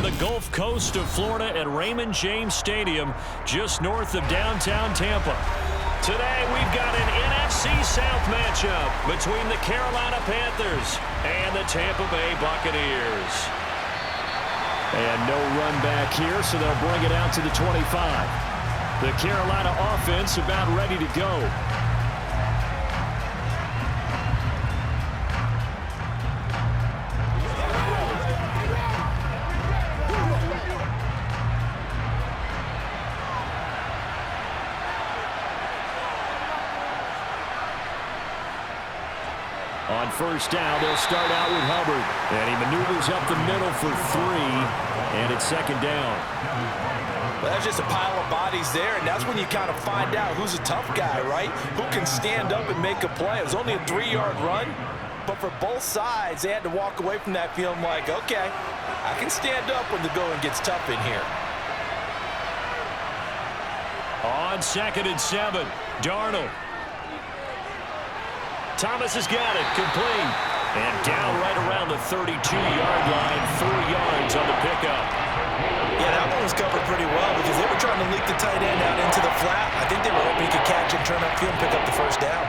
from the Gulf Coast of Florida at Raymond James Stadium, just north of downtown Tampa. Today, we've got an NFC South matchup between the Carolina Panthers and the Tampa Bay Buccaneers. And no run back here, so they'll bring it out to the 25. The Carolina offense about ready to go. On first down, they'll start out with Hubbard. And he maneuvers up the middle for 3, and it's second down. Well, that's just a pile of bodies there, and that's when you kind of find out who's a tough guy, right? Who can stand up and make a play. It was only a 3-yard run, but for both sides, they had to walk away from that feeling like, okay, I can stand up when the going gets tough in here. On 2nd and 7, Darnold. Thomas has got it, complete. And down right around the 32-yard line, 4 yards on the pickup. Yeah, that one was covered pretty well because they were trying to leak the tight end out into the flat. I think they were hoping he could catch it, turn upfield, and pick up the first down.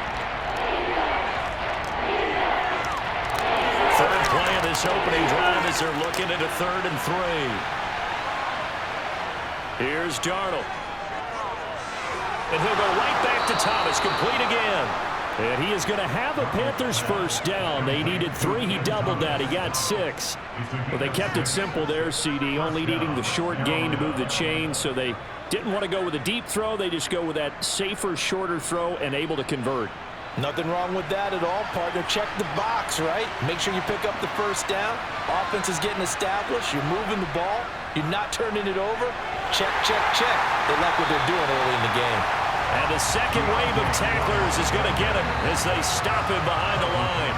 Third play of this opening drive as they're looking at a 3rd and 3. Here's Darnold. And he'll go right back to Thomas, complete again. And he is going to have a Panthers first down. They needed 3. He doubled that. He got 6. Well, they kept it simple there, CD, only needing the short gain to move the chain, so they didn't want to go with a deep throw. They just go with that safer, shorter throw and able to convert. Nothing wrong with that at all, partner. Check the box, right? Make sure you pick up the first down. Offense is getting established. You're moving the ball. You're not turning it over. Check, check, check. They like what they're doing early in the game. And the second wave of tacklers is going to get him as they stop him behind the line.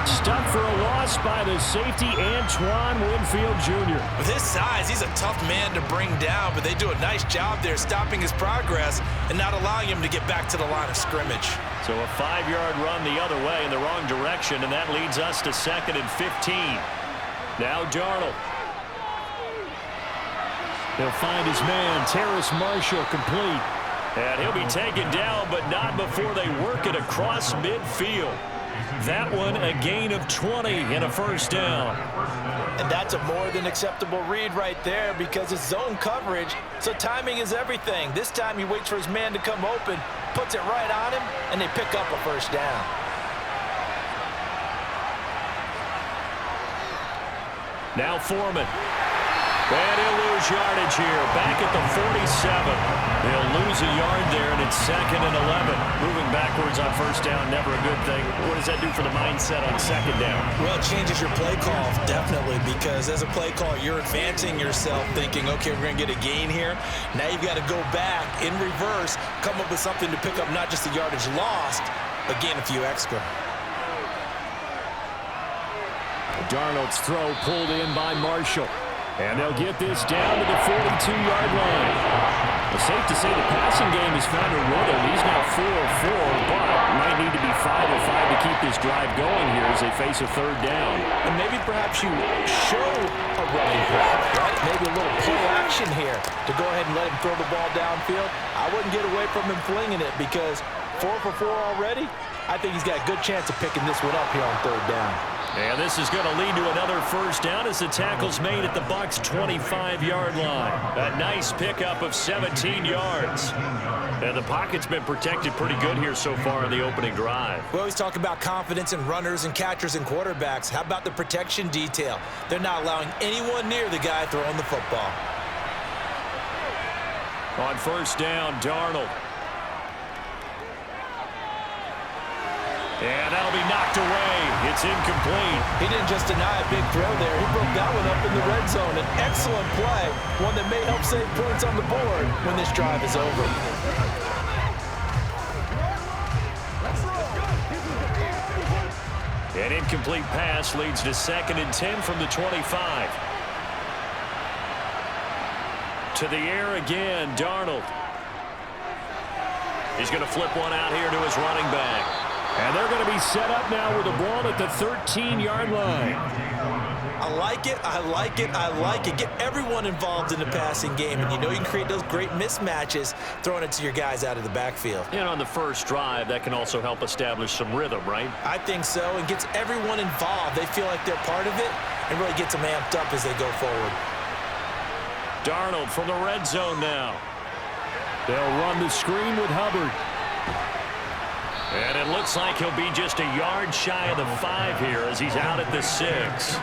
Stuck for a loss by the safety, Antoine Winfield Jr. With his size, he's a tough man to bring down, but they do a nice job there stopping his progress and not allowing him to get back to the line of scrimmage. So a 5-yard run the other way in the wrong direction, and that leads us to 2nd and 15. Now Darnold. He'll find his man, Terrace Marshall, complete. And he'll be taken down, but not before they work it across midfield. That one, a gain of 20 and a first down. And that's a more than acceptable read right there because it's zone coverage, so timing is everything. This time he waits for his man to come open, puts it right on him, and they pick up a first down. Now Foreman. And he'll lose yardage here. Back at the 47. They'll lose a yard there, and it's 2nd and 11. Moving backwards on first down, never a good thing. What does that do for the mindset on 2nd down? Well, it changes your play call, definitely, because as a play call, you're advancing yourself thinking, okay, we're going to get a gain here. Now you've got to go back in reverse, come up with something to pick up not just the yardage lost, but gain a few extra. Darnold's throw pulled in by Marshall. And they'll get this down to the 42-yard line. It's safe to say the passing game has found a rhythm. He's now 4 of 4, but might need to be 5 of 5 to keep this drive going here as they face a 3rd down. And maybe perhaps you show a running play, right? Maybe a little play action here to go ahead and let him throw the ball downfield. I wouldn't get away from him flinging it because 4 for 4 already. I think he's got a good chance of picking this one up here on 3rd down. And this is going to lead to another first down as the tackle's made at the Bucs' 25-yard line. A nice pickup of 17 yards. And the pocket's been protected pretty good here so far in the opening drive. We always talk about confidence in runners and catchers and quarterbacks. How about the protection detail? They're not allowing anyone near the guy throwing the football. On first down, Darnold. And that'll be knocked away. It's incomplete. He didn't just deny a big throw there. He broke that one up in the red zone. An excellent play, one that may help save points on the board when this drive is over. An incomplete pass leads to 2nd and 10 from the 25. To the air again, Darnold. He's going to flip one out here to his running back. And they're going to be set up now with the ball at the 13-yard line. I like it, I like it, I like it. Get everyone involved in the passing game, and you know you can create those great mismatches throwing it to your guys out of the backfield. And on the first drive, that can also help establish some rhythm, right? I think so, and gets everyone involved. They feel like they're part of it and really gets them amped up as they go forward. Darnold from the red zone now. They'll run the screen with Hubbard. And it looks like he'll be just a yard shy of the 5 here as he's out at the 6.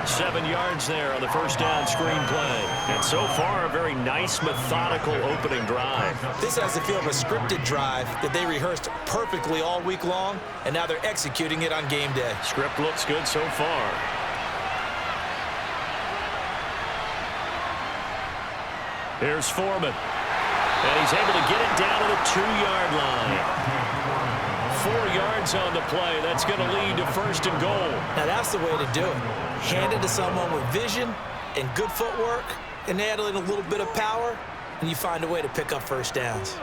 7 yards there on the first down screen play. And so far, a very nice, methodical opening drive. This has the feel of a scripted drive that they rehearsed perfectly all week long, and now they're executing it on game day. Script looks good so far. Here's Foreman. And he's able to get it down to the 2-yard line. 4 yards on the play. That's going to lead to first and goal. Now that's the way to do it. Hand it to someone with vision and good footwork, and add in a little bit of power, and you find a way to pick up first downs.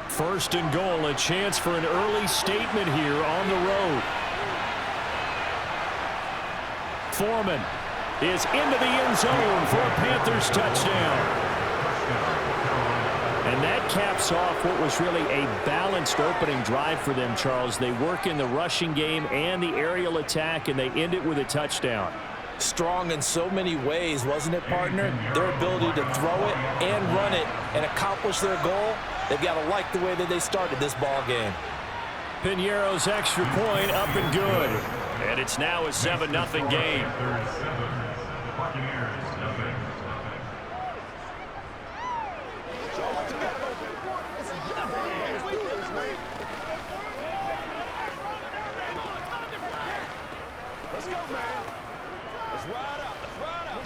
First and goal, a chance for an early statement here on the road. Foreman is into the end zone for a Panthers touchdown. And that caps off what was really a balanced opening drive for them, Charles. They work in the rushing game and the aerial attack, and they end it with a touchdown. Strong in so many ways, wasn't it, partner? Their ability to throw it and run it and accomplish their goal, they've got to like the way that they started this ball game. Piñeiro's extra point up and good. And it's now a 7-0 game. Let's go, man. Let's ride out. Let's ride out.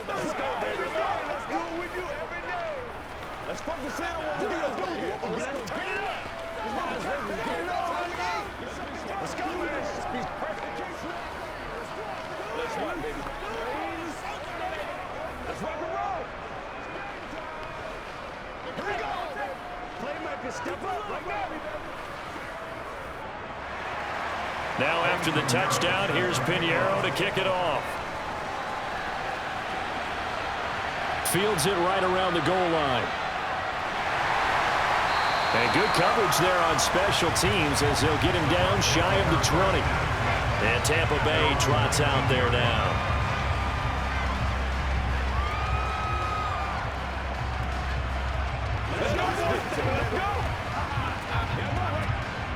Let's go, baby. Let's do what we do every day. Let's focus in on what we do. Let's do it. Let's get it up. Get it up. Let's go, man. Let's be perfect. Let's run, baby. Let's rock and roll. Here we go. Playmakers, step up right now. Now after the touchdown, here's Piñeiro to kick it off. Fields it right around the goal line. And good coverage there on special teams as they'll get him down shy of the 20. And Tampa Bay trots out there now.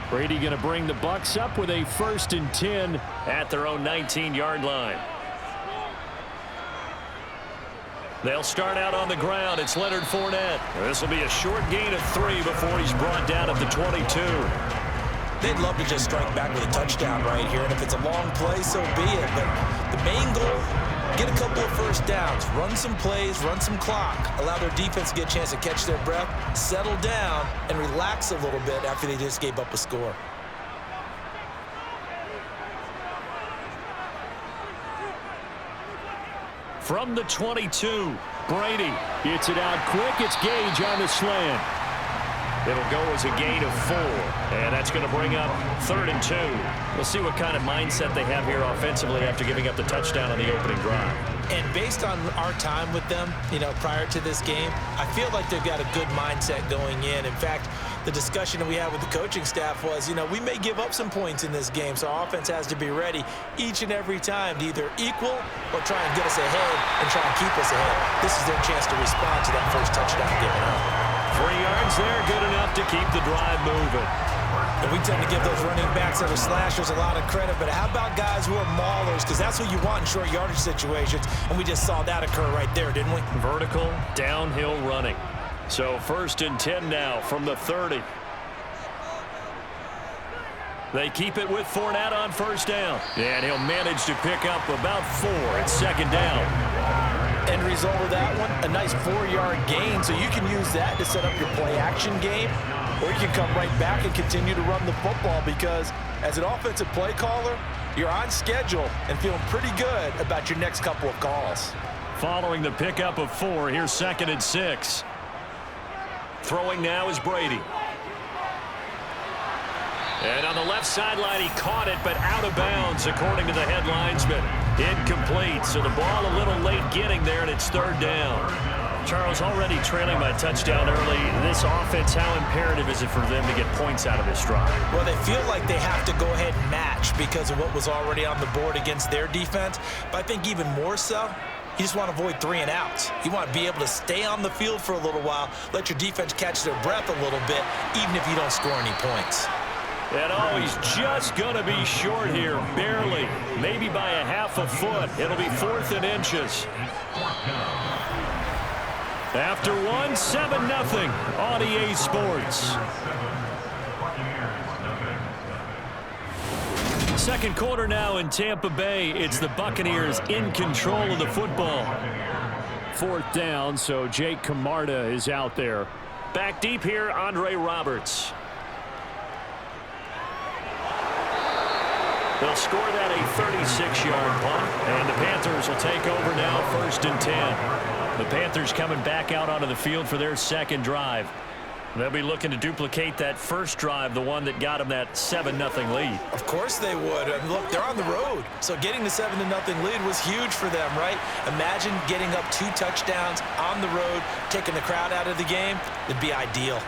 Brady going to bring the Bucs up with a 1st and 10 at their own 19-yard line. They'll start out on the ground. It's Leonard Fournette. This will be a short gain of 3 before he's brought down at the 22. They'd love to just strike back with a touchdown right here, and if it's a long play, so be it. But the main goal, get a couple of first downs, run some plays, run some clock, allow their defense to get a chance to catch their breath, settle down, and relax a little bit after they just gave up a score. From the 22, Brady gets it out quick. It's Gage on the slant. It'll go as a gain of 4, and that's going to bring up 3rd and 2. We'll see what kind of mindset they have here offensively after giving up the touchdown on the opening drive. And based on our time with them, prior to this game, I feel like they've got a good mindset going in. In fact, the discussion that we had with the coaching staff was, we may give up some points in this game, so our offense has to be ready each and every time to either equal or try and get us ahead and try and keep us ahead. This is their chance to respond to that first touchdown given up. 3 yards there, good enough to keep the drive moving. And we tend to give those running backs that are slashers a lot of credit, but how about guys who are maulers? Because that's what you want in short yardage situations, and we just saw that occur right there, didn't we? Vertical, downhill running. So 1st and 10 now from the 30. They keep it with Fournette on 1st down. And he'll manage to pick up about 4 at 2nd down. End result of that one, a nice 4-yard gain, so you can use that to set up your play-action game, or you can come right back and continue to run the football because as an offensive play caller, you're on schedule and feeling pretty good about your next couple of calls. Following the pickup of 4, here's 2nd and 6. Throwing now is Brady. And on the left sideline, he caught it, but out of bounds, according to the head linesman. Incomplete, so the ball a little late getting there, and it's third down. Charles, already trailing by touchdown early. This offense, how imperative is it for them to get points out of this drive? Well, they feel like they have to go ahead and match because of what was already on the board against their defense. But I think even more so, you just want to avoid 3 and outs. You want to be able to stay on the field for a little while, let your defense catch their breath a little bit, even if you don't score any points. And oh, he's just going to be short here, barely, maybe by a half a foot. It'll be 4th and inches. After 1, 7-0 on EA Sports. Second quarter now in Tampa Bay. It's the Buccaneers in control of the football. 4th down, so Jake Camarda is out there. Back deep here, Andre Roberts. They'll score that a 36-yard punt, and the Panthers will take over now, 1st and 10. The Panthers coming back out onto the field for their second drive. They'll be looking to duplicate that first drive, the one that got them that 7-0 lead. Of course they would. And look, they're on the road, so getting the 7-0 lead was huge for them, right? Imagine getting up 2 touchdowns on the road, taking the crowd out of the game. It'd be ideal.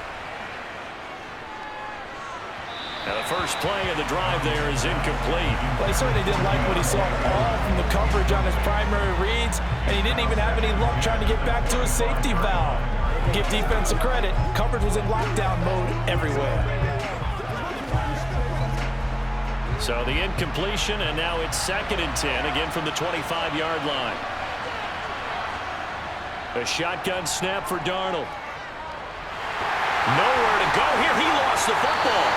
Now the first play of the drive there is incomplete. Well, he certainly didn't like what he saw all from the coverage on his primary reads, and he didn't even have any luck trying to get back to his safety valve. Give defense a credit. Coverage was in lockdown mode everywhere. So the incompletion, and now it's 2nd and 10, again from the 25-yard line. A shotgun snap for Darnold. Nowhere to go here. He lost the football.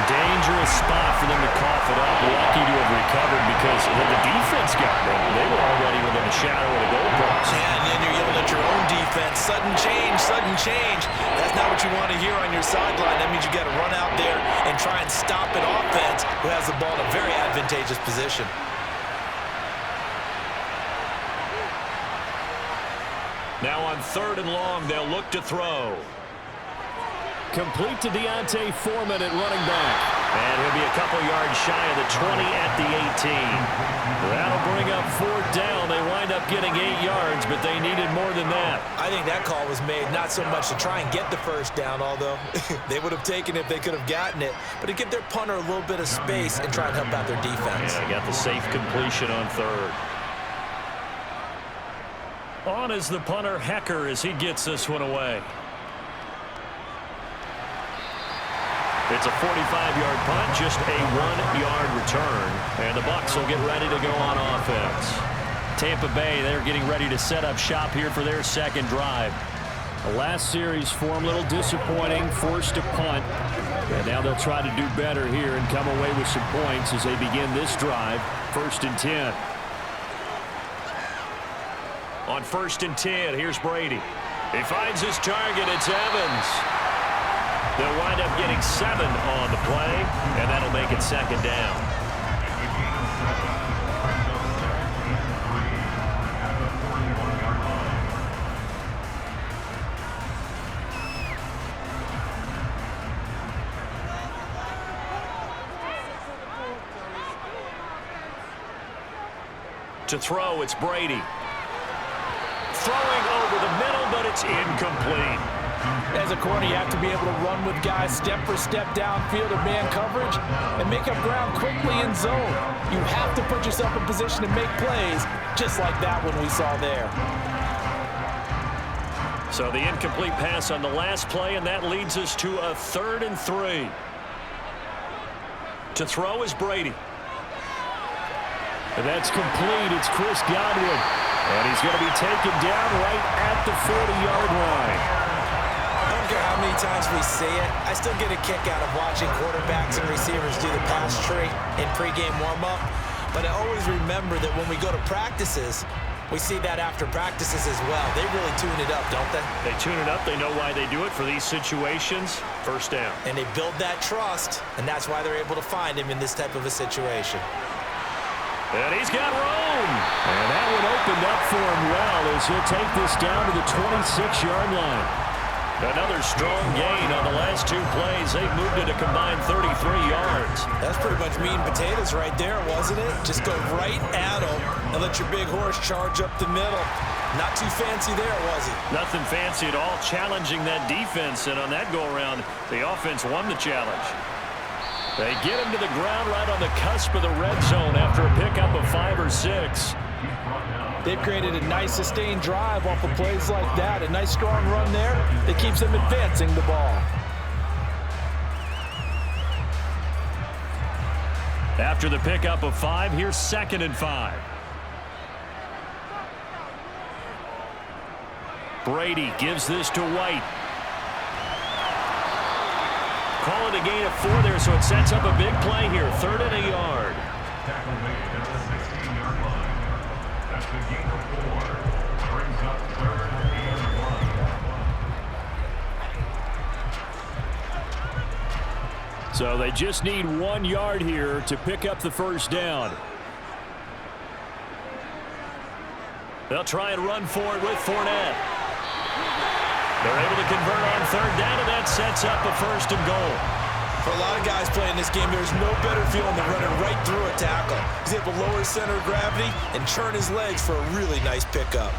Dangerous spot for them to cough it up. Lucky to have recovered because when the defense got them, they were already within the shadow of the goal post. Yeah, and then you're yelling at your own defense. Sudden change, sudden change. That's not what you want to hear on your sideline. That means you got to run out there and try and stop an offense who has the ball in a very advantageous position. Now on 3rd and long, they'll look to throw. Complete to Deontay Foreman at running back. And he'll be a couple yards shy of the 20 at the 18. That'll bring up 4th down. They wind up getting 8 yards, but they needed more than that. I think that call was made not so much to try and get the 1st down, although they would have taken it if they could have gotten it, but to give their punter a little bit of space and try and help out their defense. Yeah, got the safe completion on 3rd. On is the punter, Hecker, as he gets this one away. It's a 45-yard punt, just a 1-yard return. And the Bucs will get ready to go on offense. Tampa Bay, they're getting ready to set up shop here for their second drive. The last series for them, a little disappointing, forced to punt. And now they'll try to do better here and come away with some points as they begin this drive, 1st and 10. On 1st and 10, here's Brady. He finds his target, it's Evans. They'll wind up getting 7 on the play, and that'll make it 2nd down. To throw, it's Brady. Throwing over the middle, but it's incomplete. As a corner, you have to be able to run with guys step for step downfield in man coverage and make up ground quickly in zone. You have to put yourself in position to make plays, just like that one we saw there. So the incomplete pass on the last play, and that leads us to a 3rd and 3. To throw is Brady. And that's complete. It's Chris Godwin. And he's going to be taken down right at the 40-yard line. I don't care how many times we say it, I still get a kick out of watching quarterbacks and receivers do the pass tree in pregame warm-up. But I always remember that when we go to practices, we see that after practices as well. They really tune it up, don't they? They tune it up. They know why they do it for these situations. 1st down. And they build that trust, and that's why they're able to find him in this type of a situation. And he's got room. And that one opened up for him well as he'll take this down to the 26-yard line. Another strong gain on the last 2 plays. They've moved it a combined 33 yards. That's pretty much meat and potatoes right there, wasn't it? Just go right at them and let your big horse charge up the middle. Not too fancy there, was he? Nothing fancy at all, challenging that defense. And on that go-around, the offense won the challenge. They get him to the ground right on the cusp of the red zone after a pickup of 5 or 6. They've created a nice sustained drive off of plays like that. A nice strong run there that keeps them advancing the ball. After the pickup of 5, here's 2nd and 5. Brady gives this to White. Call it a gain of 4 there, so it sets up a big play here. 3rd and a yard. Tackle made at the 16-yard line. That's the gain of 4. Brings up 3rd and 1. So they just need 1 yard here to pick up the first down. They'll try and run for it with Fournette. They're able to convert on 3rd down, and that sets up a 1st and goal. For a lot of guys playing this game, there's no better feeling than running right through a tackle. He's able to lower his center of gravity and churn his legs for a really nice pickup.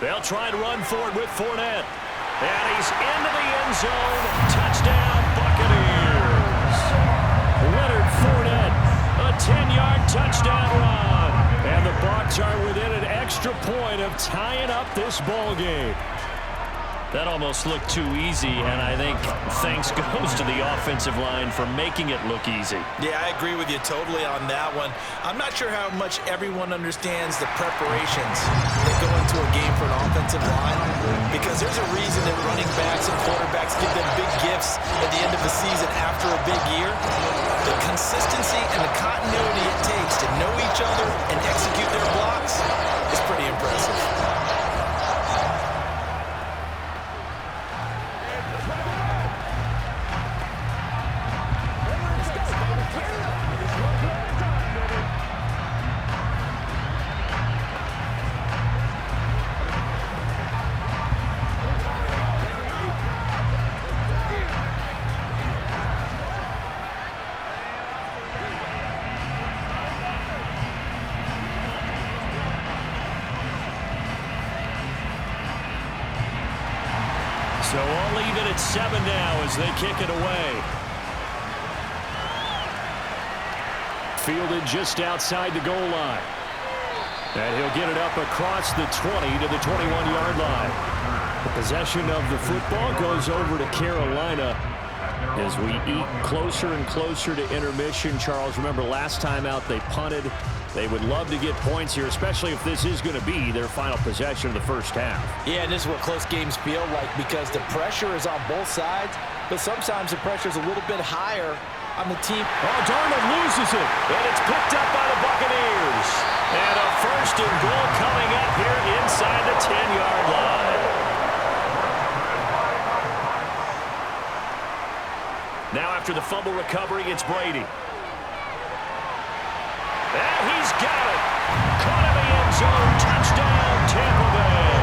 They'll try and run for it with Fournette. And he's into the end zone. Touchdown, Buccaneers. Leonard Fournette, a 10-yard touchdown run. And the Bucs are within an extra point of tying up this ball game. That almost looked too easy, and I think thanks goes to the offensive line for making it look easy. Yeah, I agree with you totally on that one. I'm not sure how much everyone understands the preparations that go into a game for an offensive line, because there's a reason that running backs and quarterbacks give them big gifts at the end of the season after a big year. The consistency and the continuity it takes to know each other and execute their blocks is pretty impressive. So I'll leave it at 7 now as they kick it away. Fielded just outside the goal line. And he'll get it up across the 20 to the 21-yard line. The possession of the football goes over to Carolina as we eat closer and closer to intermission. Charles, remember last time out they punted. They would love to get points here, especially if this is going to be their final possession of the first half. Yeah, and this is what close games feel like, because the pressure is on both sides, but sometimes the pressure is a little bit higher on the team. Oh, Darnold loses it, and it's picked up by the Buccaneers. And a 1st and goal coming up here inside the 10-yard line. Now after the fumble recovery, it's Brady. And he's got it. Caught in the end zone. Touchdown, Tampa Bay.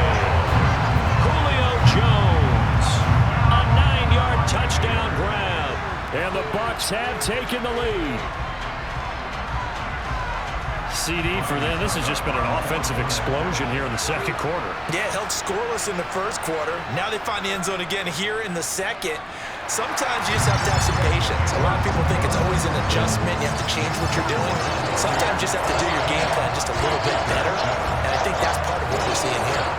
Julio Jones. A 9-yard touchdown grab. And the Bucs have taken the lead. CD for them. This has just been an offensive explosion here in the second quarter. Yeah, held scoreless in the first quarter. Now they find the end zone again here in the second. Sometimes you just have to have some patience. A lot of people think it's always an adjustment. You have to change what you're doing. Sometimes you just have to do your game plan just a little bit better. And I think that's part of what we're seeing here.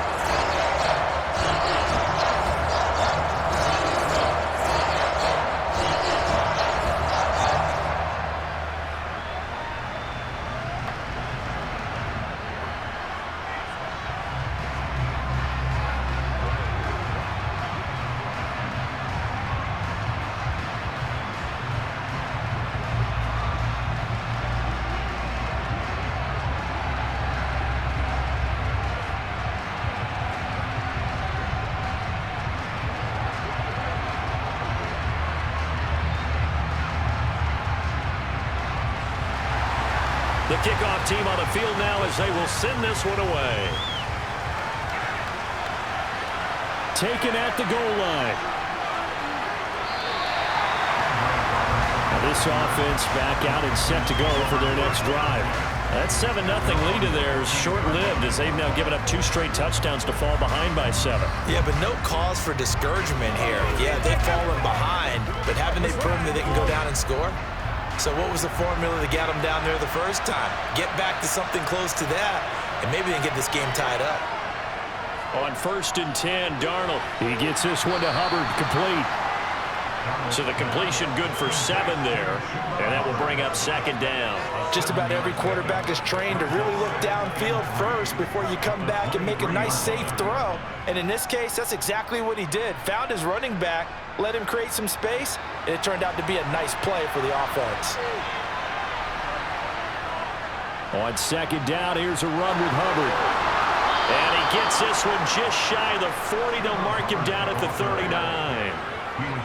The kickoff team on the field now as they will send this one away. Taken at the goal line. Now this offense back out and set to go for their next drive. That 7-0 lead of theirs short-lived as they've now given up 2 straight touchdowns to fall behind by 7. Yeah, but no cause for discouragement here. Yeah, they've fallen behind, but haven't they proven that they can go down and score? So what was the formula to get them down there the first time? Get back to something close to that, and maybe they can get this game tied up. On 1st and 10, Darnold. He gets this one to Hubbard, complete. So the completion good for 7 there, and that will bring up 2nd down. Just about every quarterback is trained to really look downfield first before you come back and make a nice, safe throw. And in this case, that's exactly what he did. Found his running back, let him create some space, and it turned out to be a nice play for the offense. On 2nd down, here's a run with Hubbard. And he gets this one just shy of the 40. They'll mark him down at the 39.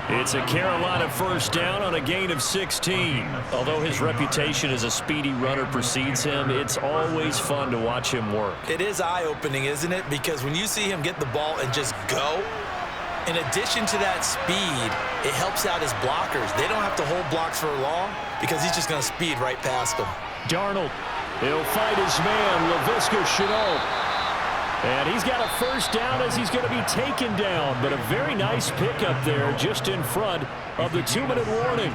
It's a Carolina 1st down on a gain of 16. Although his reputation as a speedy runner precedes him, it's always fun to watch him work. It is eye-opening, isn't it? Because when you see him get the ball and just go, in addition to that speed, it helps out his blockers. They don't have to hold blocks for long because he's just going to speed right past them. Darnold, he'll fight his man, Laviska Shenault. And he's got a 1st down as he's going to be taken down. But a very nice pickup there just in front of the 2-minute warning.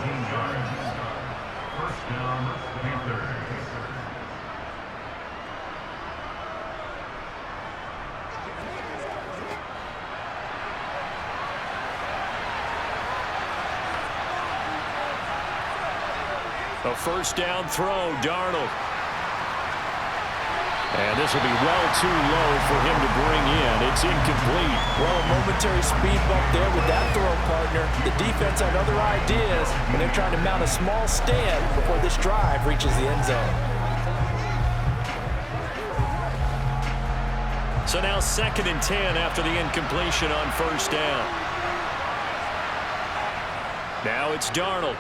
1st down, Panthers. A 1st down throw, Darnold. And this will be well too low for him to bring in. It's incomplete. Well, a momentary speed bump there with that throw, partner. The defense had other ideas, and they're trying to mount a small stand before this drive reaches the end zone. So now 2nd and 10 after the incompletion on 1st down. Now it's Darnold.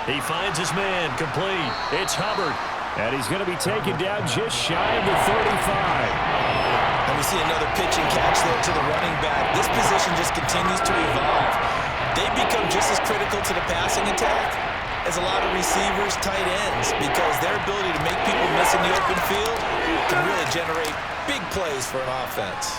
He finds his man, complete. It's Hubbard. And he's going to be taken down just shy of the 35. And we see another pitch and catch there to the running back. This position just continues to evolve. They become just as critical to the passing attack as a lot of receivers, tight ends, because their ability to make people miss in the open field can really generate big plays for an offense.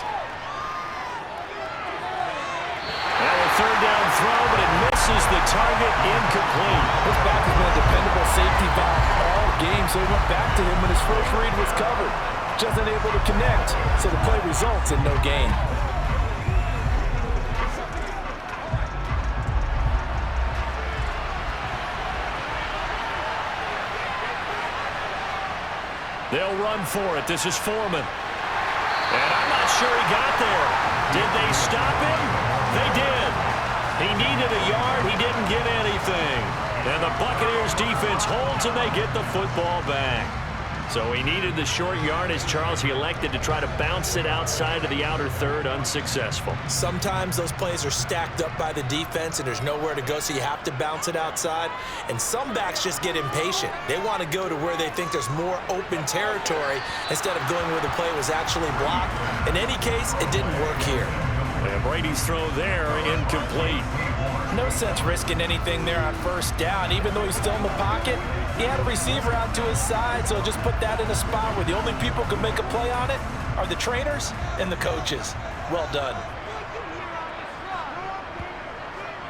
Now a 3rd down throw, but it misses the target, incomplete. This back has been a dependable safety valve all game, so he went back to him when his first read was covered. Just unable to connect, so the play results in no gain. They'll run for it. This is Foreman. And I'm not sure he got there. Did they stop him? They did. He needed a yard. He didn't get anything. And the Buccaneers defense holds and they get the football back. So he needed the short yardage, Charles. He elected to try to bounce it outside of the outer third, unsuccessful. Sometimes those plays are stacked up by the defense and there's nowhere to go, so you have to bounce it outside. And some backs just get impatient. They want to go to where they think there's more open territory instead of going where the play was actually blocked. In any case, it didn't work here. And Brady's throw there, incomplete. No sense risking anything there on 1st down. Even though he's still in the pocket, he had a receiver out to his side, so just put that in a spot where the only people who can make a play on it are the trainers and the coaches. Well done.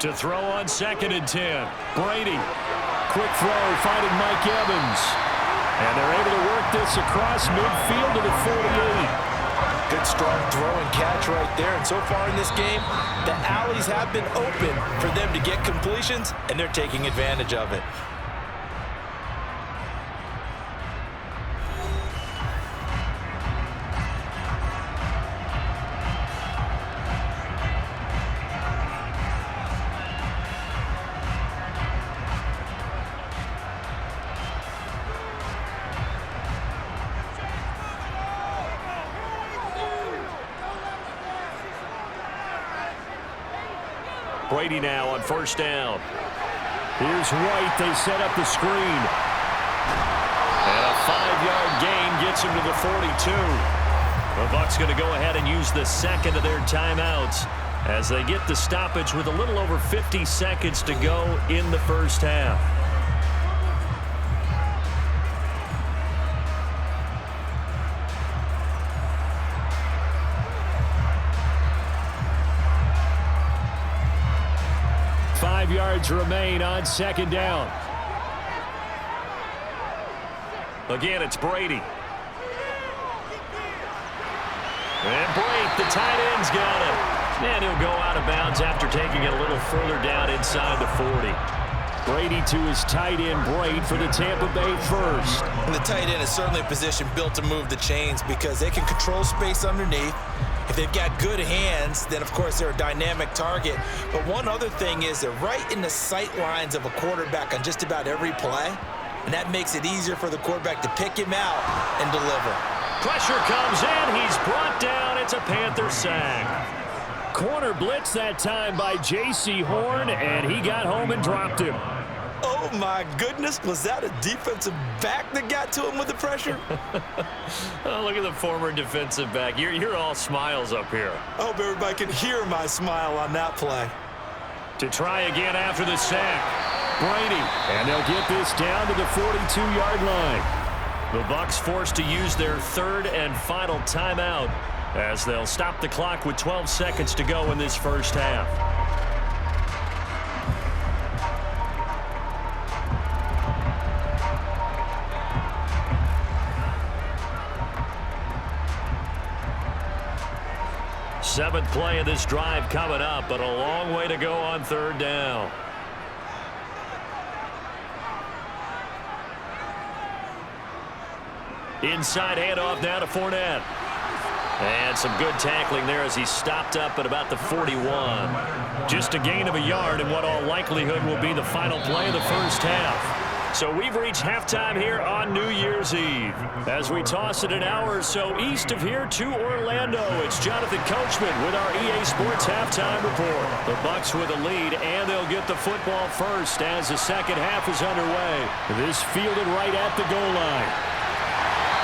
To throw on 2nd and 10. Brady. Quick throw, finding Mike Evans. And they're able to work this across midfield to the 48. Good strong throw and catch right there. And so far in this game, the alleys have been open for them to get completions, and they're taking advantage of it. Brady now on 1st down. Here's White. They set up the screen. And a 5-yard gain gets him to the 42. The Bucs going to go ahead and use the second of their timeouts as they get the stoppage with a little over 50 seconds to go in the first half. Five yards remain on second down. Again, it's Brady. And Brate, the tight end's got it. And he'll go out of bounds after taking it a little further down inside the 40. Brady to his tight end, Brate, for the Tampa Bay first. And the tight end is certainly a position built to move the chains because they can control space underneath. If they've got good hands, then, of course, they're a dynamic target. But one other thing is they're right in the sight lines of a quarterback on just about every play. And that makes it easier for the quarterback to pick him out and deliver. Pressure comes in. He's brought down. It's a Panther sack. Corner blitz that time by J.C. Horn, and he got home and dropped him. Oh, my goodness. Was that a defensive back that got to him with the pressure? Oh, look at the former defensive back. You're all smiles up here. I hope everybody can hear my smile on that play. To try again after the sack. Brady, and they'll get this down to the 42-yard line. The Bucs forced to use their third and final timeout as they'll stop the clock with 12 seconds to go in this first half. Seventh play of this drive coming up, but a long way to go on third down. Inside handoff now to Fournette. And some good tackling there as he stopped up at about the 41. Just a gain of a yard in what all likelihood will be the final play of the first half. So we've reached halftime here on New Year's Eve. As we toss it an hour or so east of here to Orlando, it's Jonathan Coachman with our EA Sports Halftime Report. The Bucs with a lead, and they'll get the football first as the second half is underway. This fielded right at the goal line.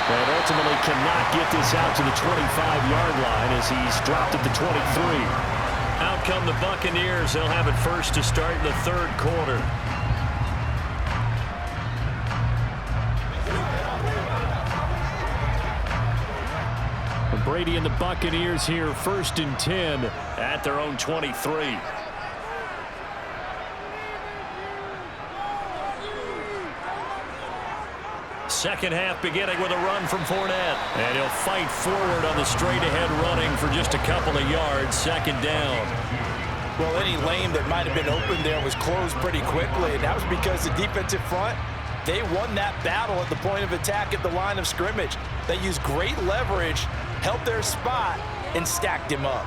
And ultimately cannot get this out to the 25-yard line as he's dropped at the 23. Out come the Buccaneers. They'll have it first to start in the third quarter. Brady and the Buccaneers here first and 10 at their own 23. Second half beginning with a run from Fournette. And he'll fight forward on the straight-ahead running for just a couple of yards. Second down. Well, any lane that might have been open there was closed pretty quickly, and that was because the defensive front, they won that battle at the point of attack at the line of scrimmage. They used great leverage, held their spot, and stacked him up.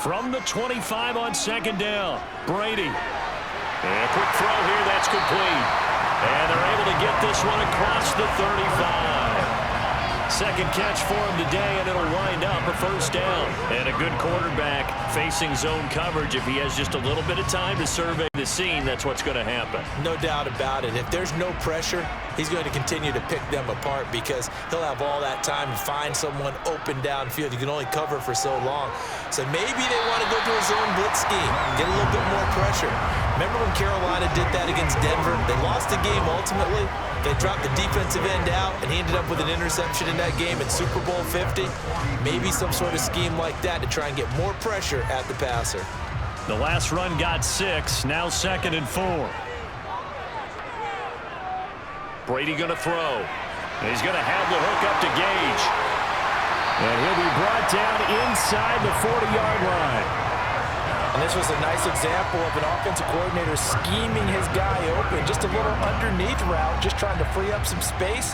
From the 25 on second down, Brady. And a quick throw here, that's complete. And they're able to get this one across the 35. Second catch for him today, and it'll wind up a first down. And a good quarterback facing zone coverage. If he has just a little bit of time to survey the scene, that's what's going to happen. No doubt about it. If there's no pressure, he's going to continue to pick them apart because he'll have all that time to find someone open downfield. You can only cover for so long. So maybe they want to go to a zone blitz scheme, get a little bit more pressure. Remember when Carolina did that against Denver? They lost the game ultimately. They dropped the defensive end out, and he ended up with an interception in that game in Super Bowl 50. Maybe some sort of scheme like that to try and get more pressure at the passer. The last run got 6, now second and 4. Brady going to throw. He's going to have the hook up to Gage. And he'll be brought down inside the 40-yard line. And this was a nice example of an offensive coordinator scheming his guy open. Just a little underneath route, just trying to free up some space,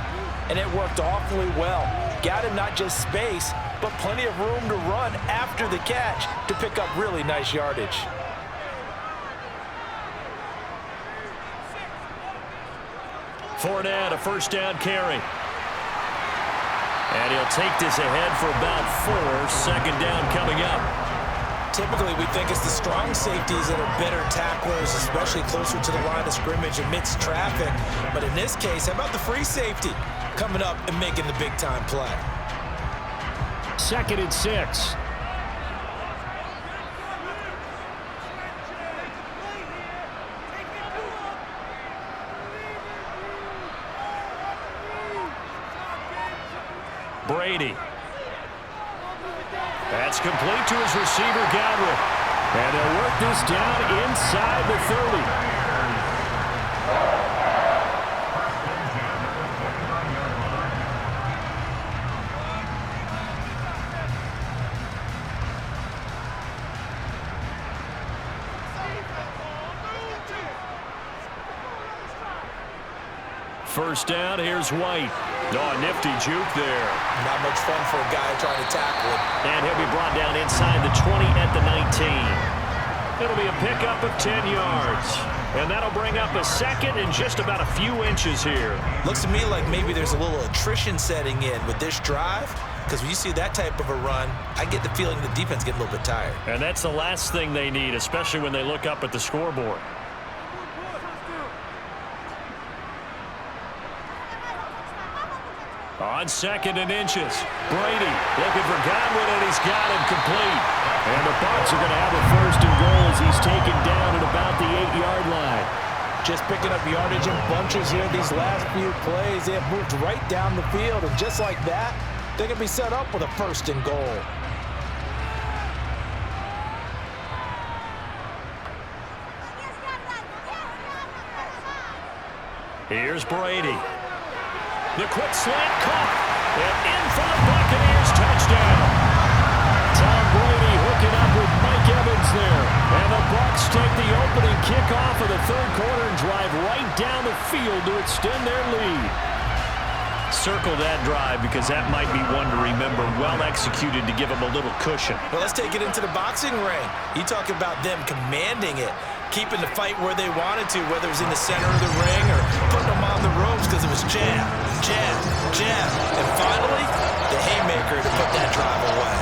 and it worked awfully well. Got him not just space, but plenty of room to run after the catch to pick up really nice yardage. Fournette, a first down carry. And he'll take this ahead for about 4. Second down coming up. Typically, we think it's the strong safeties that are better tacklers, especially closer to the line of scrimmage amidst traffic. But in this case, how about the free safety coming up and making the big-time play? 2nd and 6. Brady. That's complete to his receiver, Godwin. And they'll work this down inside the 30. First down, here's White. Oh, nifty juke there. Not much fun for a guy trying to tackle him. And he'll be brought down inside the 20 at the 19. It'll be a pickup of 10 yards. And that'll bring up a second and just about a few inches here. Looks to me like maybe there's a little attrition setting in with this drive, because when you see that type of a run, I get the feeling the defense getting a little bit tired. And that's the last thing they need, especially when they look up at the scoreboard. On 2nd and inches, Brady looking for Godwin, and he's got him complete. And the Bucs are going to have a 1st and goal as he's taken down at about the 8-yard line. Just picking up yardage in bunches here these last few plays. They have moved right down the field, and just like that, they're going to be set up with a 1st and goal. Here's Brady. The quick slant caught, and in for the Buccaneers touchdown. Tom Brady hooking up with Mike Evans there. And the Bucs take the opening kickoff of the 3rd quarter and drive right down the field to extend their lead. Circle that drive because that might be one to remember. Well executed to give them a little cushion. Well, let's take it into the boxing ring. You talk about them commanding it, keeping the fight where they wanted to, whether it was in the center of the ring or putting them on the ropes because it was jab, jab, jab. And finally, the haymaker to put that drive away.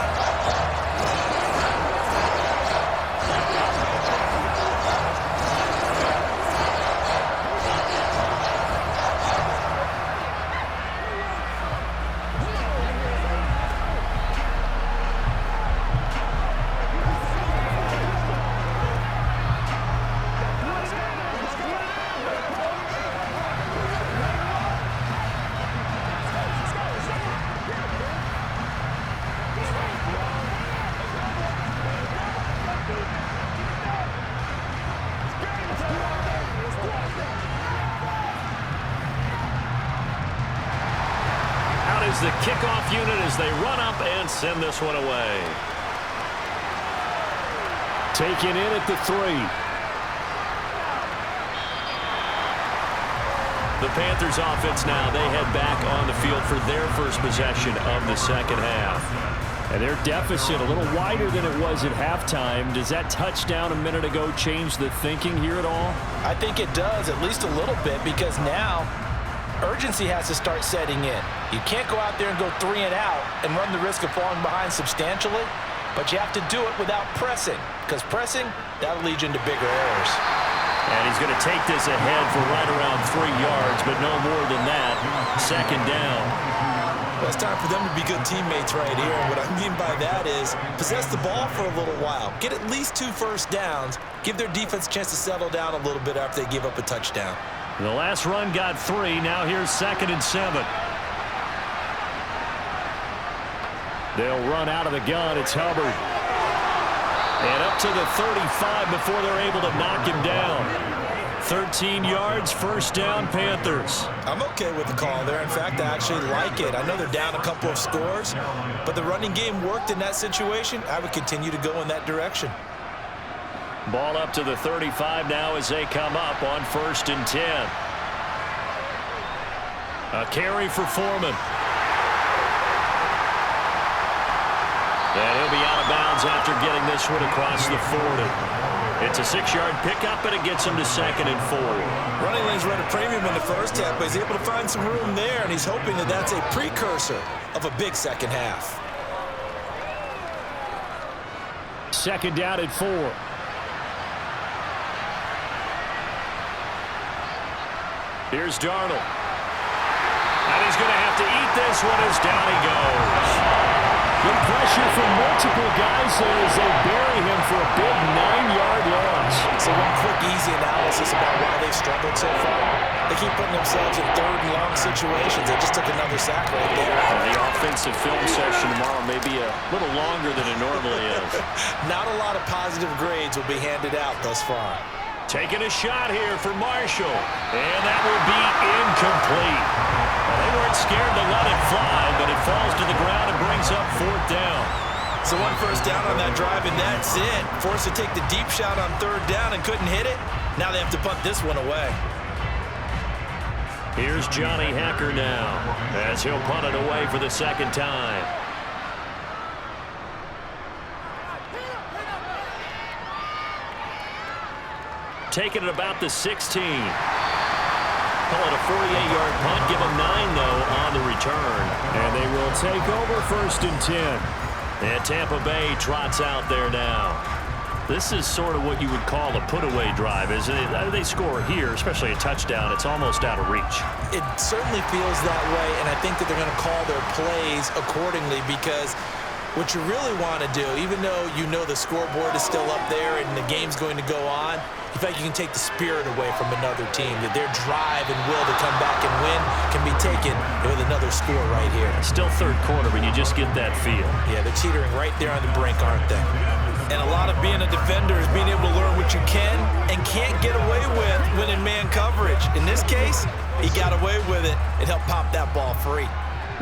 The kickoff unit as they run up and send this one away. Taken in at the 3. The Panthers offense now, they head back on the field for their first possession of the 2nd half. And their deficit a little wider than it was at halftime. Does that touchdown a minute ago change the thinking here at all? I think it does, at least a little bit, because now urgency has to start setting in. You can't go out there and go 3 and out and run the risk of falling behind substantially, but you have to do it without pressing, because pressing, that'll lead you into bigger errors. And he's going to take this ahead for right around 3 yards, but no more than that. 2nd down. Well, it's time for them to be good teammates right here, and what I mean by that is possess the ball for a little while, get at least 2 first downs, give their defense a chance to settle down a little bit after they give up a touchdown. The last run got 3. Now here's 2nd and 7. They'll run out of the gun. It's Hubbard. And up to the 35 before they're able to knock him down. 13 yards, 1st down, Panthers. I'm okay with the call there. In fact, I actually like it. I know they're down a couple of scores, but the running game worked in that situation. I would continue to go in that direction. Ball up to the 35 now as they come up on 1st and 10. A carry for Foreman. And he'll be out of bounds after getting this one across the 40. It's a 6-yard pickup, and it gets him to 2nd and 4. Running lanes run a premium in the first half, but he's able to find some room there, and he's hoping that that's a precursor of a big second half. second down at 4. Here's Darnold. And he's going to have to eat this one as down he goes. Good pressure from multiple guys there as they bury him for a big 9-yard loss. So one quick, easy analysis about why they've struggled so far. They keep putting themselves in third and long situations. They just took another sack right there. The offensive film session tomorrow may be a little longer than it normally is. Not a lot of positive grades will be handed out thus far. Taking a shot here for Marshall. And that will be incomplete. Well, they weren't scared to let it fly, but it falls to the ground and brings up 4th down. So one first down on that drive, and that's it. Forced to take the deep shot on 3rd down and couldn't hit it. Now they have to punt this one away. Here's Johnny Hacker now as he'll punt it away for the 2nd time. Taking it about the 16. Call it a 48-yard punt. Give them 9, though, on the return. And they will take over 1st and 10. And Tampa Bay trots out there now. This is sort of what you would call a put-away drive, isn't it? They score here, especially a touchdown. It's almost out of reach. It certainly feels that way, and I think that they're going to call their plays accordingly because what you really want to do, even though you know the scoreboard is still up there and the game's going to go on, you feel like you can take the spirit away from another team, that their drive and will to come back and win can be taken with another score right here. Still 3rd quarter, but you just get that feel. Yeah, they're teetering right there on the brink, aren't they? And a lot of being a defender is being able to learn what you can and can't get away with when in man coverage. In this case, he got away with it and helped pop that ball free.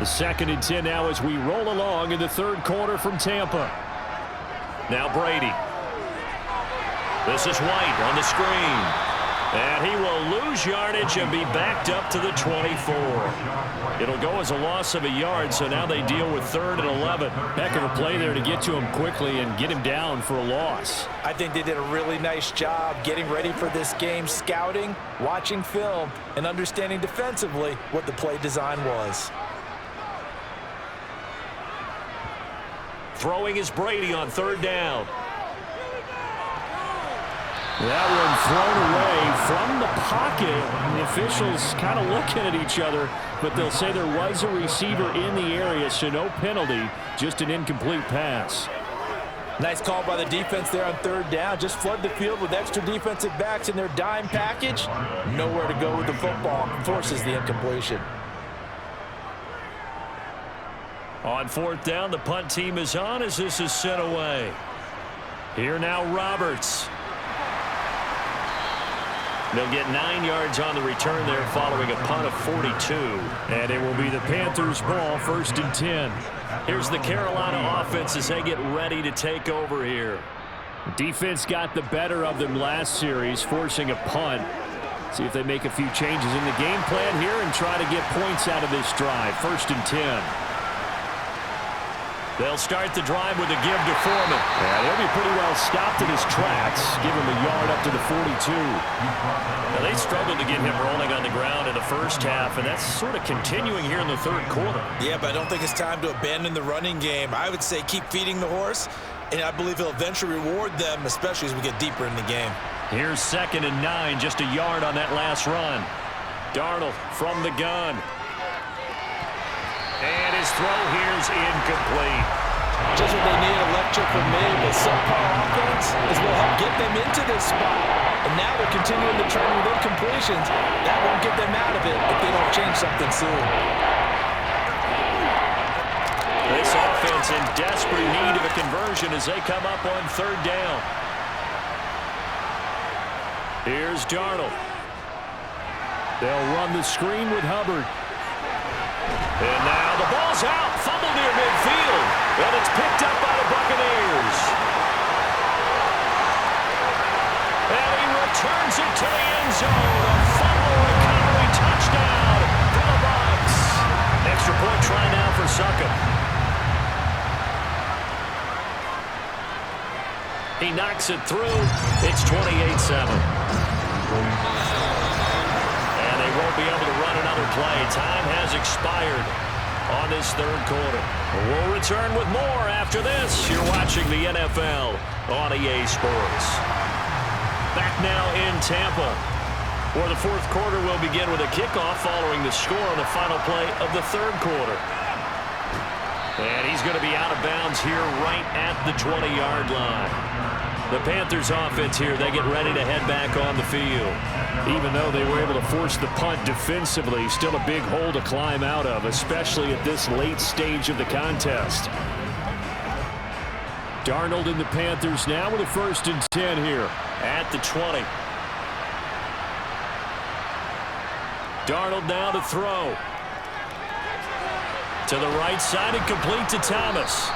The 2nd and 10 now as we roll along in the 3rd quarter from Tampa. Now Brady. This is White on the screen. And he will lose yardage and be backed up to the 24. It'll go as a loss of a yard, so now they deal with 3rd and 11. Heck of a play there to get to him quickly and get him down for a loss. I think they did a really nice job getting ready for this game, scouting, watching film, and understanding defensively what the play design was. Throwing is Brady on 3rd down. That one thrown away from the pocket. And the officials kind of looking at each other, but they'll say there was a receiver in the area, so no penalty, just an incomplete pass. Nice call by the defense there on 3rd down. Just flood the field with extra defensive backs in their dime package. Nowhere to go with the football. Forces the incompletion. On 4th down, the punt team is on as this is sent away. Here now Roberts. They'll get 9 yards on the return there following a punt of 42. And it will be the Panthers' ball, 1st and 10. Here's the Carolina offense as they get ready to take over here. Defense got the better of them last series, forcing a punt. See if they make a few changes in the game plan here and try to get points out of this drive. 1st and 10. They'll start the drive with a give to Foreman. Yeah, they'll be pretty well stopped in his tracks. Give him a yard up to the 42. Now, they struggled to get him rolling on the ground in the 1st half, and that's sort of continuing here in the 3rd quarter. Yeah, but I don't think it's time to abandon the running game. I would say keep feeding the horse, and I believe he'll eventually reward them, especially as we get deeper in the game. Here's 2nd and 9, just a yard on that last run. Darnold from the gun. And his throw here's incomplete. Just what they need, electric from me, but subpar offense is what will help get them into this spot. And now they're continuing the trend with incompletions. That won't get them out of it if they don't change something soon. This offense in desperate need of a conversion as they come up on 3rd down. Here's Darnold. They'll run the screen with Hubbard. And now the ball's out. Fumble near midfield. And it's picked up by the Buccaneers. And he returns it to the end zone. A fumble recovery touchdown for the Bucs. Extra point try now for Succop. He knocks it through. It's 28-7. Won't be able to run another play. Time has expired. on this third quarter. We'll return with more after this. You're watching the NFL on EA Sports. Back now in Tampa, where the fourth quarter will begin with a kickoff following the score on the final play of the third quarter. And he's going to be out of bounds here right at the 20-yard line. The Panthers offense here, they get ready to head back on the field. Even though they were able to force the punt defensively, still a big hole to climb out of, especially at this late stage of the contest. Darnold and the Panthers now with a 1st and 10 here at the 20. Darnold now to throw. To the right side and complete to Thomas.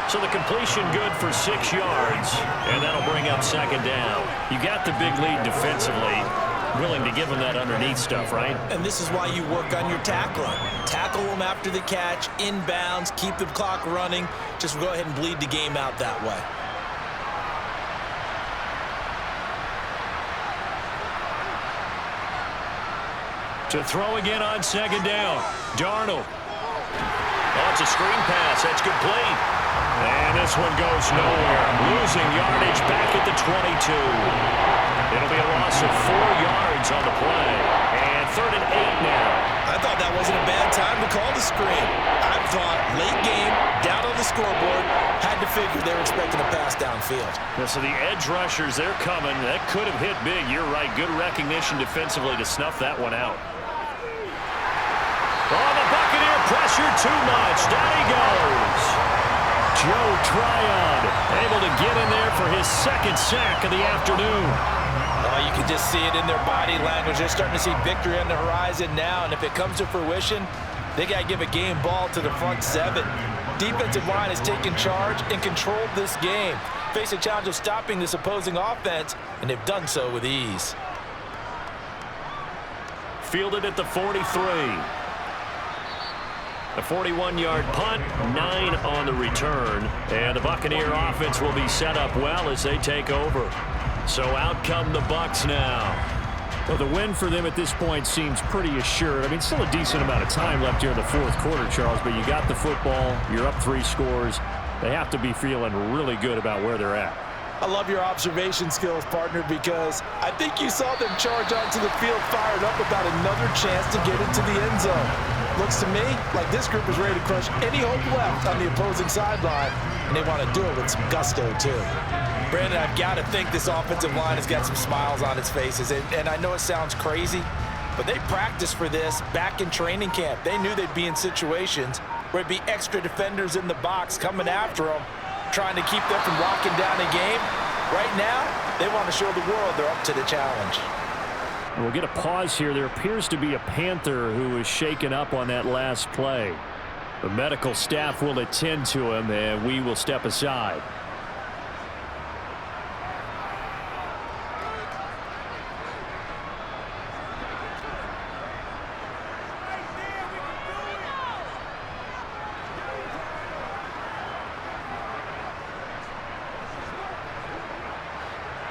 So the completion good for 6 yards, and that'll bring up 2nd down. You got the big lead defensively, willing to give them that underneath stuff, right? And this is why you work on your tackling. Tackle them after the catch, inbounds, keep the clock running. Just go ahead and bleed the game out that way. To throw again on 2nd down. Darnold. Oh, it's a screen pass. That's complete. And this one goes nowhere. Losing yardage back at the 22. It'll be a loss of 4 yards on the play. And 3rd and 8 now. I thought that wasn't a bad time to call the screen. I thought late game, down on the scoreboard, had to figure they were expecting a pass downfield. Yeah, so the edge rushers, they're coming. That could have hit big. You're right. Good recognition defensively to snuff that one out. Oh, the Buccaneer pressure too much. Down he goes. Joe Tryon able to get in there for his 2nd sack of the afternoon. Oh, you can just see it in their body language. They're starting to see victory on the horizon now, and if it comes to fruition, they got to give a game ball to the front 7. Defensive line has taken charge and controlled this game. Face a challenge of stopping this opposing offense, and they've done so with ease. Fielded at the 43. A 41-yard punt, 9 on the return. And the Buccaneer offense will be set up well as they take over. So out come the Bucs now. Well, the win for them at this point seems pretty assured. I mean, still a decent amount of time left here in the fourth quarter, Charles, but you got the football, you're up 3 scores. They have to be feeling really good about where they're at. I love your observation skills, partner, because I think you saw them charge onto the field fired up about another chance to get into the end zone. Looks to me like this group is ready to crush any hope left on the opposing sideline, and they want to do it with some gusto, too. Brandon, I've got to think this offensive line has got some smiles on its faces, and I know it sounds crazy, but they practiced for this back in training camp. They knew they'd be in situations where it'd be extra defenders in the box coming after them, trying to keep them from locking down a game. Right now, they want to show the world they're up to the challenge. We'll get a pause here. There appears to be a Panther who was shaken up on that last play. The medical staff will attend to him, and we will step aside.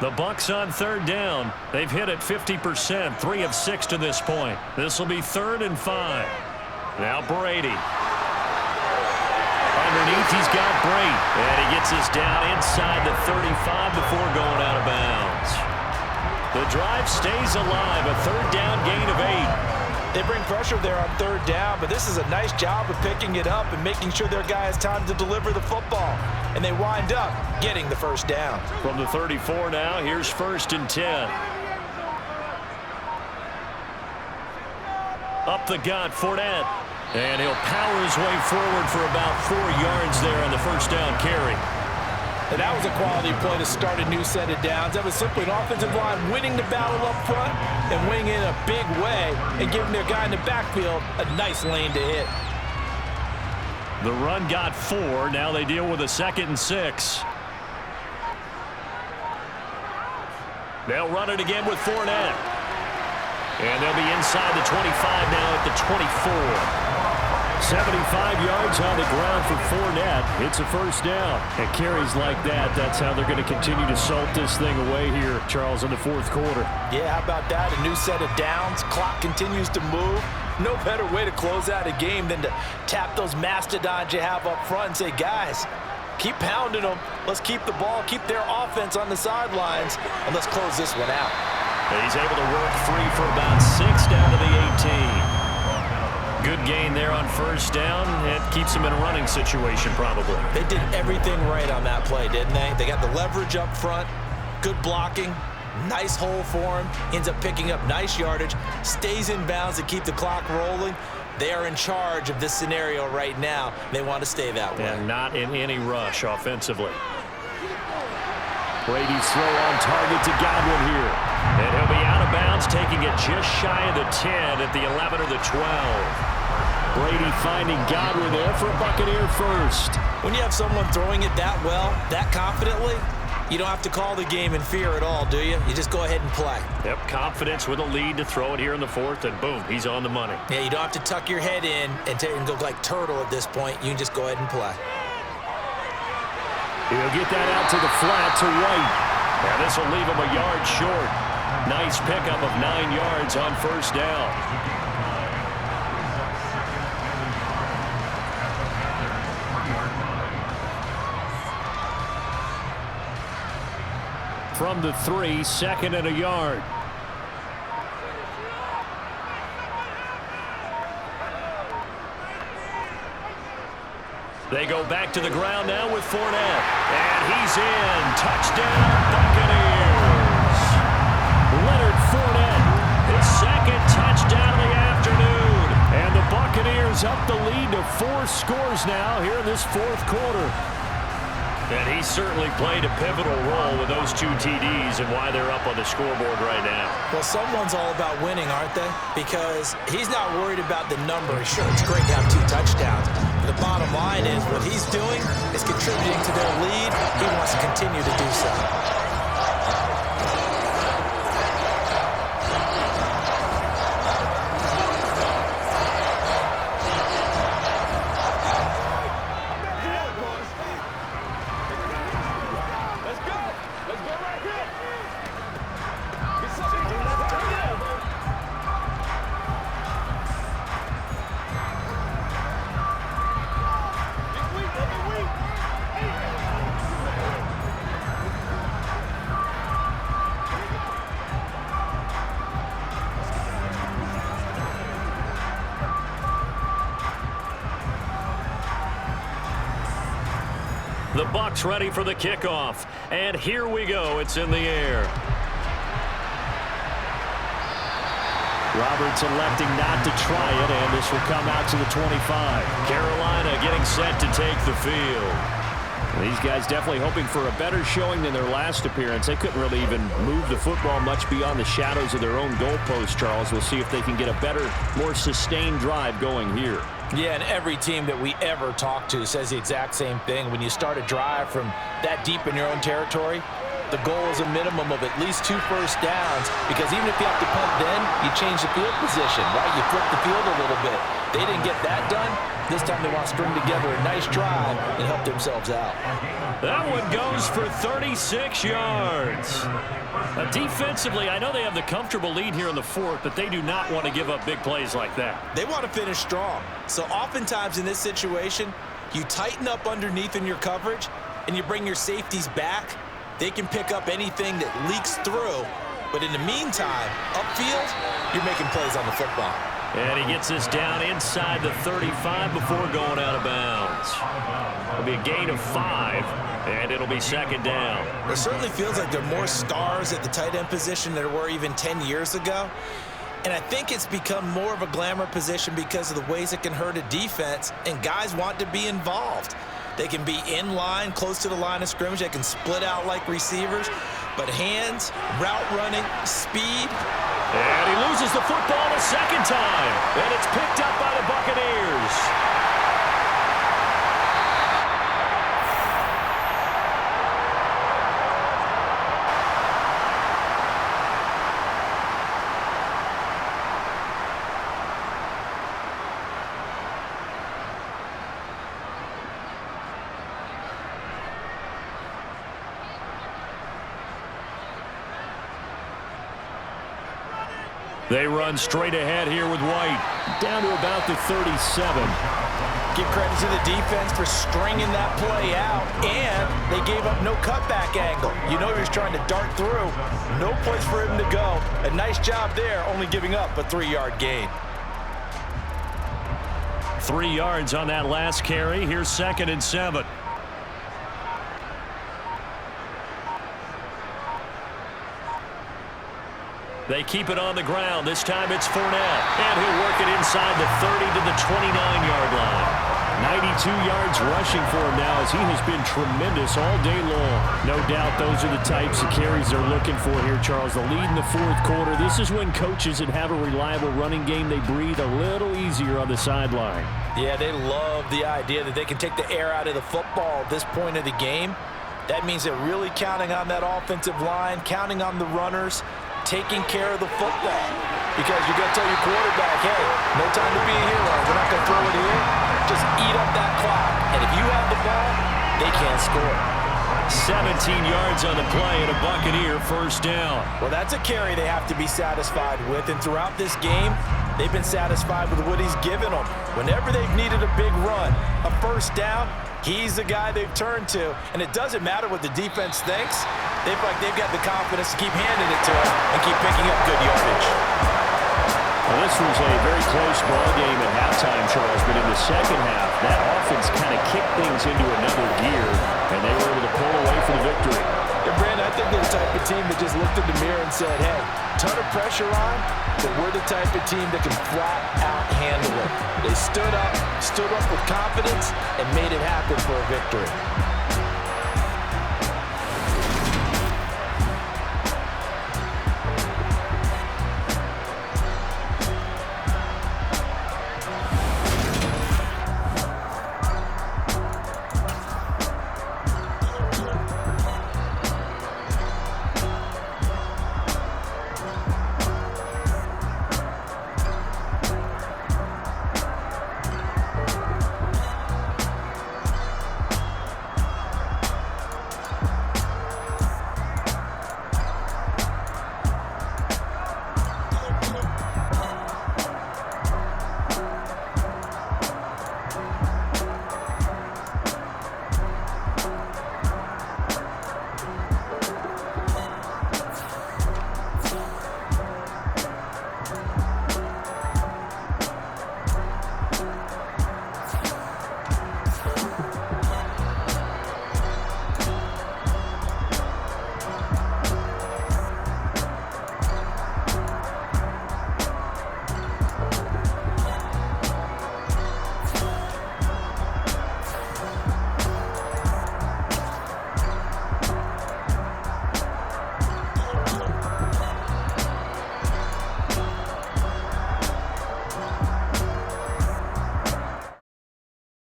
The Bucs on 3rd down. They've hit it 50%, 3 of 6 to this point. This will be 3rd and 5. Now Brady. Underneath, he's got Brady. And he gets us down inside the 35 before going out of bounds. The drive stays alive, a 3rd down gain of 8. They bring pressure there on 3rd down, but this is a nice job of picking it up and making sure their guy has time to deliver the football. And they wind up getting the 1st down. From the 34 now, here's 1st and 10. Up the gut, Fournette. And he'll power his way forward for about 4 yards there on the 1st down carry. And that was a quality play to start a new set of downs. That was simply an offensive line winning the battle up front and winning in a big way and giving their guy in the backfield a nice lane to hit. The run got 4. Now they deal with a 2nd and 6. They'll run it again with Fournette. And they'll be inside the 25 now at the 24. 75 yards on the ground for Fournette. It's a 1st down. And carries like that, that's how they're going to continue to salt this thing away here, Charles, in the 4th quarter. Yeah, how about that? A new set of downs. Clock continues to move. No better way to close out a game than to tap those mastodons you have up front and say, guys, keep pounding them. Let's keep the ball, keep their offense on the sidelines, and let's close this one out. He's able to work free for about 6 down to the 18. Good gain there on first down. It keeps him in a running situation probably. They did everything right on that play, didn't they? They got the leverage up front, good blocking, nice hole for him. Ends up picking up nice yardage, stays in bounds to keep the clock rolling. They are in charge of this scenario right now. They want to stay that way. And not in any rush offensively. Brady's throw on target to Godwin here. And he'll be out of bounds, taking it just shy of the 10 at the 11 or the 12. Brady finding Godwin there for a Buccaneer first. When you have someone throwing it that well, that confidently, you don't have to call the game in fear at all, do you? You just go ahead and play. Yep, confidence with a lead to throw it here in the fourth, and boom, he's on the money. Yeah, you don't have to tuck your head in and go like turtle at this point. You can just go ahead and play. He'll get that out to the flat to White. And this will leave him a yard short. Nice pickup of 9 yards on first down. From the 3, 2nd and a yard. They go back to the ground now with Fournette. And he's in. Touchdown, Buccaneers. Leonard Fournette, his 2nd touchdown of the afternoon. And the Buccaneers up the lead to 4 scores now here in this 4th quarter. And he certainly played a pivotal role with those 2 TDs and why they're up on the scoreboard right now. Well, someone's all about winning, aren't they? Because he's not worried about the number. Sure, it's great to have 2 touchdowns. But the bottom line is what he's doing is contributing to their lead. He wants to continue to do so. The Bucs ready for the kickoff. And here we go. It's in the air. Roberts electing not to try it, and this will come out to the 25. Carolina getting set to take the field. These guys definitely hoping for a better showing than their last appearance. They couldn't really even move the football much beyond the shadows of their own goalpost, Charles. We'll see if they can get a better, more sustained drive going here. Yeah, and every team that we ever talk to says the exact same thing. When you start a drive from that deep in your own territory, the goal is a minimum of at least 2 first downs, because even if you have to punt then, you change the field position, right? You flip the field a little bit. They didn't get that done. This time they want to string together a nice drive and help themselves out. That one goes for 36 yards. Defensively, I know they have the comfortable lead here in the 4th, but they do not want to give up big plays like that. They want to finish strong. So oftentimes in this situation, you tighten up underneath in your coverage and you bring your safeties back. They can pick up anything that leaks through. But in the meantime, upfield, you're making plays on the football. And he gets this down inside the 35 before going out of bounds. It'll be a gain of 5, and it'll be 2nd down. It certainly feels like there are more stars at the tight end position than there were even 10 years ago. And I think it's become more of a glamour position because of the ways it can hurt a defense, and guys want to be involved. They can be in line, close to the line of scrimmage. They can split out like receivers. But hands, route running, speed. And he loses the football a 2nd time. And it's picked up by the Buccaneers. They run straight ahead here with White. Down to about the 37. Give credit to the defense for stringing that play out, and they gave up no cutback angle. You know he was trying to dart through. No place for him to go. A nice job there, only giving up a 3-yard gain. 3 yards on that last carry. Here's 2nd and 7. They keep it on the ground. This time it's Fournette. And he'll work it inside the 30 to the 29-yard line. 92 yards rushing for him now as he has been tremendous all day long. No doubt those are the types of carries they're looking for here, Charles. The lead in the 4th quarter. This is when coaches that have a reliable running game, they breathe a little easier on the sideline. Yeah, they love the idea that they can take the air out of the football at this point of the game. That means they're really counting on that offensive line, counting on the runners, taking care of the football. Because you're going to tell your quarterback, hey, no time to be a hero. We're not going to throw it here. Just eat up that clock. And if you have the ball, they can't score. 17 yards on the play and a Buccaneer first down. Well, that's a carry they have to be satisfied with. And throughout this game, they've been satisfied with what he's given them. Whenever they've needed a big run, a first down, he's the guy they've turned to. And it doesn't matter what the defense thinks. They feel like they've got the confidence to keep handing it to him and keep picking up good yardage. Well, this was a very close ball game at halftime, Charles, but in the second half, that offense kind of kicked things into another gear, and they were able to pull away for the victory. Yeah, Brandon, I think they're the type of team that just looked in the mirror and said, hey, ton of pressure on, but we're the type of team that can flat out handle it. They stood up with confidence, and made it happen for a victory.